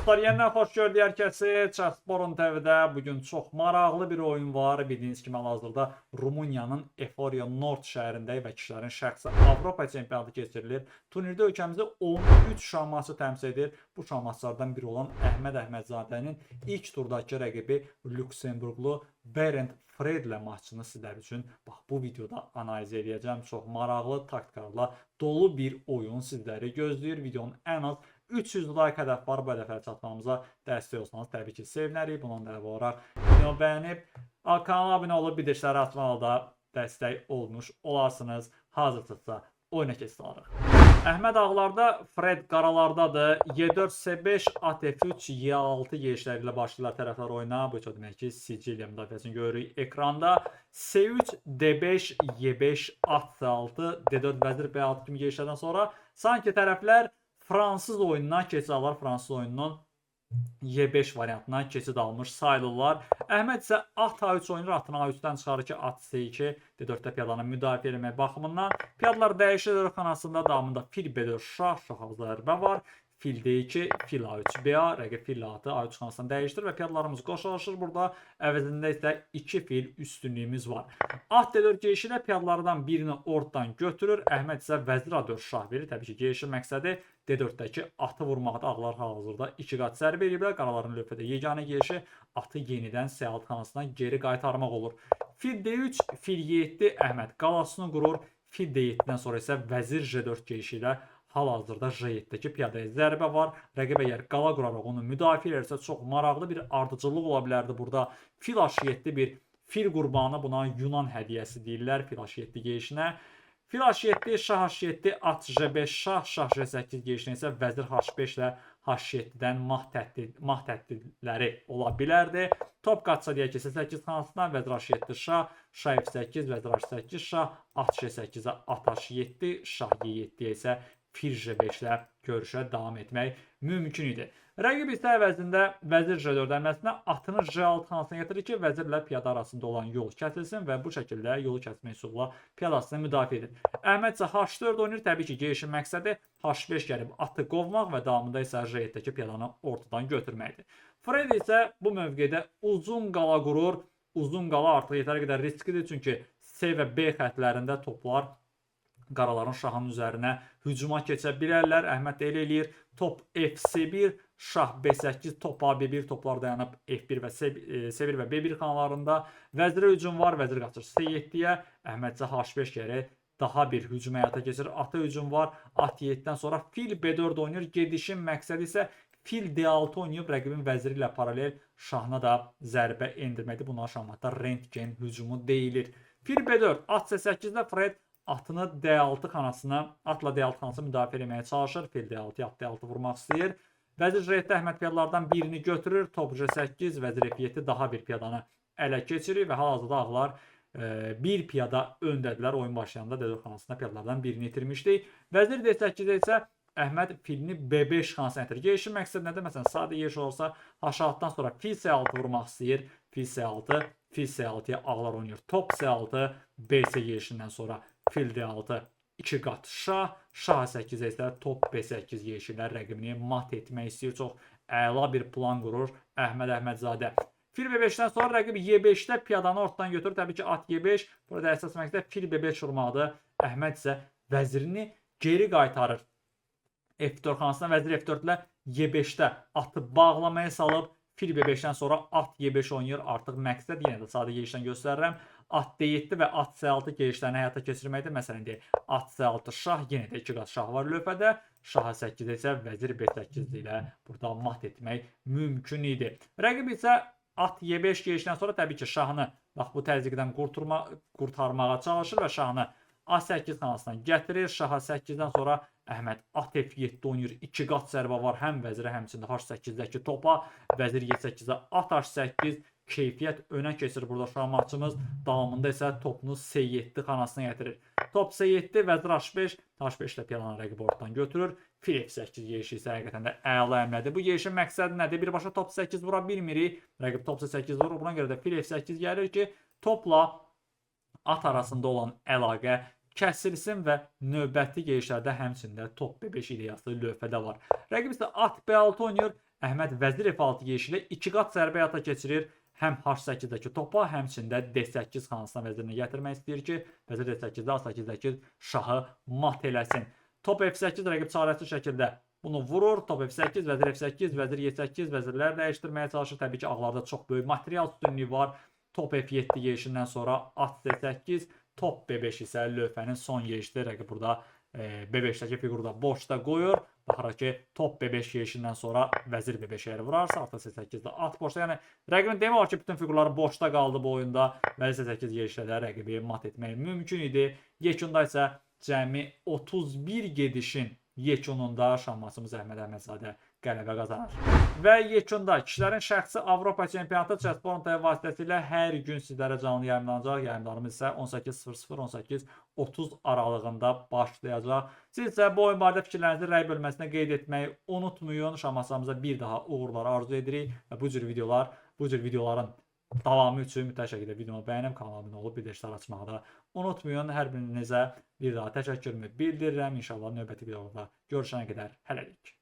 Dostlar, yeniden xoş gördük hər kəsi. Chatsporun TV-də bugün çox maraqlı bir oyun var. Bildiyiniz kimi hal-hazırda Rumıniyanın Eforia Nord şəhərində və kişilərin şəxsi Avropa çempionatı keçirilir. Turnirdə ölkəmizi 13 şahmatçı təmsil edir. Bu şahmatçılardan biri olan Əhməd Əhmədzadənin ilk turdakı rəqibi Lüksemburqlu Berend Fredlə maçını sizlər üçün bu videoda analiz edəcəm. Çox maraqlı taktikalarla dolu bir oyun sizləri gözləyir. Videonun ən az 300 like hədəf var. Bu hədəfə çatmamıza dəstək olsanız təbii ki sevinərik. Bundan da əlavə olaraq videonu bəyənib kanala abunə olub bildirişləri açmalı da dəstək olmuş olarsınız. Hazırsınızsa oyuna keçirik. Əhməd ağlarda, Fred qaralardadır. Y4, S5, AT3, Y6 yeşləri ilə başlayırlar tərəflər oyuna. Bu çox demək ki, Siciliya müdafiəsini görürük ekranda. S3, D5, Y5, AT6, D4, vəzir B6 kimi yeşlərdən sonra sanki tərəflər Fransız oyununa keçid alırlar. Fransız oyununun Y5 variantına keçid almış sayılırlar. Əhməd isə at A3 oynayır. Atını A3-dən çıxarır ki, at C2 D4-də piyadanı müdafiə etmək baxımından. Piyadalar dəyişir xanasında. Davamında fil B4 şah, şah zərbə var. Fil D2, fil A3 BA, rəqib fil A6 A3 xanasını dəyişdir və piyadalarımız qoşulaşır burada. Əvəzində isə 2 fil üstünlüyümüz var. At D4 geyişi ilə piyadalardan birini ortadan götürür. Əhməd isə vəzir A4 şah verir. Təbii ki, geyişin məqsədi D4-dəki atı vurmaqda. Ağlar hal-hazırda 2 qat zərbə ediblər. Qaraların lövhədə yeganə geyişi atı yenidən C6 xanasına geri qaytarmaq olur. Fil D3, fil Y7 Əhməd qalasını qurur. Fil D7-dən sonra isə vəzir J4 geyişi ilə hal-hazırda J7-dəki piyadaya zərbə var. Rəqib əgər qala quraraq onu müdafiə edirsə çox maraqlı bir ardıcıllıq ola bilərdi burada. Fil H7 bir fil qurbanı, buna Yunan hədiyyəsi deyirlər fil H7 geyişinə. Fil H7, şah H7, at J5, şah, şah J8 geyişinə isə vəzir H5 ilə H7-dən mah təhdidləri ola bilərdi. Top qaçsa deyək ki, C8 xanasına vəzir H7 şah, şah F8, vəzir H8 şah, at J8-ə at H7, şah Y7-yə isə fil J5 ilə görüşə davam etmək mümkün idi. Rəqib isə əvəzində vəzir J4 əməsinə atını J6 xanasına gətirir ki, vəzirlə piyada arasında olan yol kəsilsin və bu şəkildə yolu kəsmək üsulla piyadasını müdafiə edir. Əhməd isə H4 oynayır. Təbii ki, geyişin məqsədi H5 gəlib atı qovmaq və davamında isə J7-dəki piyadanı ortadan götürməkdir. Fred isə bu mövqedə uzun qala qurur. Uzun qala artıq yetər qədər risklidir, çünki C və B xətlərində toplar qaraların şahın üzərinə hücuma keçə bilərlər. Əhməd də elə eləyir. Top FC1, şah B8, top A1, toplar dayanıb F1 və C1 və B1 xanalarında. Vəzirə hücum var, vəzir qaçır C7-yə. Əhməd isə H5 gərək daha bir hücum həyata keçirir. Ata hücum var. At 7-dən sonra fil B4 oynayır. Gedişin məqsədi isə fil D6 oynayıb rəqibin vəziri ilə paralel şahına da zərbə endirməkdir. Buna şahmatda rentgen hücumu deyilir. Fil B4, at C8-də Fred atını D6 xanasına, atla D6 xanasını müdafiə etməyə çalışır. Fil D6, at D6 vurmaq istəyir. Vəzir J7 Əhməd piyadalardan birini götürür. Top J8, vəzir F7 daha bir piyadanı ələ keçirir və hal-hazırda ağlar bir piyada öndədirlər. Oyun başlayanda D4 xanasında piyadalardan birini itirmişdik. Vəzir D8-də isə Əhməd filini B5 xanasına itirir. Geyişin məqsədi nədir? Məsələn, sadə yeyiş olsa H6-dan sonra fil C6 vurmaq istəyir. Fil C6, fil C6-ya ağlar oynayır. Top C6, BC yeyişindən sonra fil D6 2 qat şah, şah 8-ə isə top B8 yeyişi ilə rəqibini mat etmək istəyir. Çox əla bir plan qurur Əhməd Əhmədzadə. Fil B5-dən sonra rəqib Y5-də piyadanı ortadan götürür. Təbii ki, at Y5. Burada əsas məqsəd fil B5 vurmaqdır. Əhməd isə vəzirini geri qaytarır. F4 xanasına vəzir F4 ilə Y5-də atı bağlamaya salıb fil B5-dən sonra at Y5 oynayır. Artıq məqsəd yenə də sadə geyişdən göstərirəm. At D7 və at C6 geyişlərini həyata keçirməkdir. Məsələn, deyək, at C6 şah, yenə də 2 qat şah var lövhədə. Şah 8-də isə vəzir B8 ilə burada mat etmək mümkün idi. Rəqib isə at Y5 geyişdən sonra təbii ki, şahını bu təzyiqdən qurtarmağa çalışır və şahını A8 xanasından gətirir. Şah 8-dən sonra Əhməd at F7 oynayır. 2 qat zərbə var həm vəzirə, həmçində H8-dəki topa. Vəzir Y8-ə at H8. Keyfiyyət önə keçir burada şahmatçımız. Davamında isə topunu C7 xanasına gətirir. Top C7, vəzir H5. H5 ilə piyadanı rəqib ortadan götürür. Fil F8 yeyişi isə həqiqətən də əla əmlədir. Bu yeyişin məqsədi nədir? Birbaşa top C8 vura bilmirik. Rəqib top C8 vurur. Buna görə də fil F8 gəlir ki, topla at arasında olan əlaqə kəsilsin və növbəti geyişlərdə həmçində top B5 ideyası lövhədə var. Rəqib isə at B6 oynayır. Əhməd Vəzirov 6 yeşi ilə 2 qat zərbə həyata keçirir. Həm H8-dəki topa, həmçində D8 xanasına vəzirini gətirmək istəyir ki, vəzir D8-də A8-dəki şahı mat eləsin. Top F8 rəqib çarəsiz şəkildə bunu vurur. Top F8, vəzir F8, vəzir Y8, vəzirlər dəyişdirməyə çalışır. Təbii ki, ağlarda çox böyük material üstünlüyü var. Top F7 yeşindən sonra at D8, top B5 isə lövhənin son yeşidir. Rəqib burada B5-dəki fiquru da boşda qoyur. Baxırıq ki, top B5 yeşindən sonra vəzir B5 əgər vurarsa, at C8-də at boşda. Yəni rəqibin demək olar ki, bütün fiqurları boşda qaldı bu oyunda. Vəzir C8 yeşilə də rəqibi mat etmək mümkün idi. Yekunda isə cəmi 31 gedişin yekununda şahmatçımız Əhməd Əhmədzadə qələbə qazanır. Və yekunda kişilərin şəxsi Avropa çempionatı Chessborn TV vasitəsilə hər gün sizlərə canlı yayımlanacaq. Yayımlarımız isə 18:00 18:30 aralığında başlayacaq. Siz isə bu oyun barədə fikirlərinizi rəy bölməsinə qeyd etməyi unutmayın. Şahmatçımıza bir daha uğurlar arzu edirik və bu cür videoların davamı üçün mütləq şəkildə videonu bəyənib, kanala abunə olub bildirişlər açmağı da unutmayın. Hər birinizə bir daha təşəkkürümü bildirirəm. İnşallah növbəti videolarda görüşənə qədər hələlik.